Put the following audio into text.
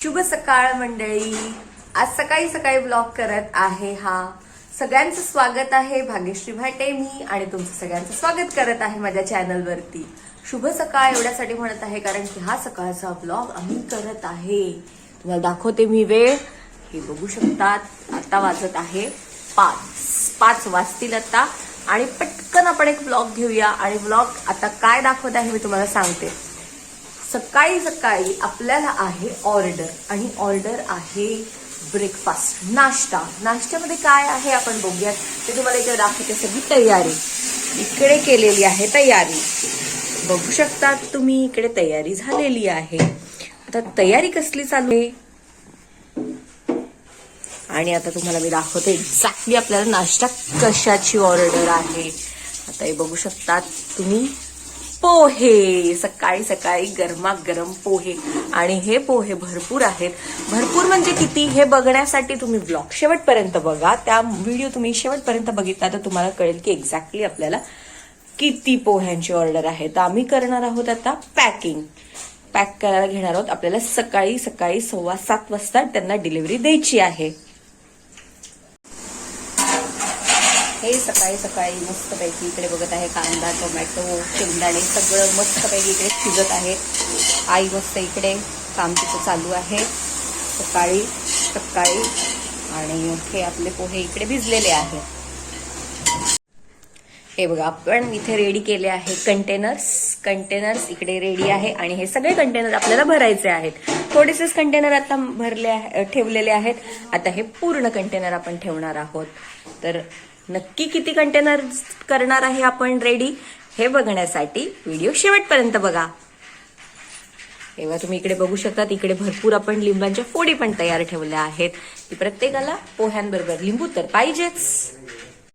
शुभ सकाळ मंडळी. आज सकाळी सकाळी ब्लॉग करत आहे. सगळ्यांचं स्वागत आहे. भाग्यश्री भाटे मी आणि तुमचं सगळ्यांचं स्वागत करत आहे माझ्या चॅनलवरती. शुभ सकाळ एवढ्यासाठी म्हणत आहे कारण की हा सकाळचा ब्लॉग आम्ही करत आहे. तुम्हाला दाखवते मी वेळ. हे बघू शकतात. आता वाजत आहे 5 वाजतील आता आणि पटकन आपण एक ब्लॉग घेऊया. आणि ब्लॉग आता काय दाखवत आहे मी तुम्हाला सांगते. सकाळी सकाळी आपल्याला आहे ऑर्डर आणि ऑर्डर आहे ब्रेकफास्ट, नाश्ता. नाश्त्यामध्ये काय आहे आपण बघूयात. ते तुम्हाला इकडे दाखवते. सगळी तयारी इकडे केलेली आहे. तयारी बघू शकतात तुम्ही. इकडे तयारी झालेली आहे. आता तयारी कसली चालू आहे आणि आता तुम्हाला मी दाखवते एक्झॅक्टली आपल्याला नाश्ता कशाची ऑर्डर आहे. आता हे बघू शकतात तुम्ही. पोहे, सकाळी सकाळी गरमागरम पोहे. आणि हे पोहे भरपूर आहेत. भरपूर म्हणजे किती हे बघण्यासाठी तुम्ही ब्लॉग शेवटपर्यंत बघा. त्या व्हिडिओ तुम्ही शेवटपर्यंत बघितला तर तुम्हाला कळेल की एक्झॅक्टली आपल्याला किती पोह्यांची ऑर्डर आहे. तर आम्ही करणार आहोत आता पॅक करायला घेणार आहोत. आपल्याला सकाळी 7:15 वाजता त्यांना डिलिव्हरी द्यायची आहे. हे सकाळी सकाळी मस्तपैकी इकडे बघत आहे. कांदा, टोमॅटो, शेंगदाणे सगळं मस्तपैकी इकडे शिजत आहे. आई मस्त इकडे काम तिचं चालू आहे सकाळी सकाळी. आणि हे आपले पोहे इकडे भिजलेले आहेत. हे बघा आपण इथे रेडी केले आहे कंटेनर्स इकडे रेडी आहे. आणि हे सगळे कंटेनर आपल्याला भरायचे आहेत. थोडेसेच कंटेनर आता ठेवलेले आहेत. आता हे पूर्ण कंटेनर आपण ठेवणार आहोत. तर नक्की किती कंटेनर करणार आहे आपण रेडी हे बघण्यासाठी व्हिडिओ शेवटपर्यंत बघा. तेव्हा तुम्ही इकडे बघू शकता. इकडे भरपूर आपण लिंबांच्या फोडी पण तयार ठेवल्या आहेत. की प्रत्येकाला पोह्यांबरोबर लिंबू तर पाहिजेच.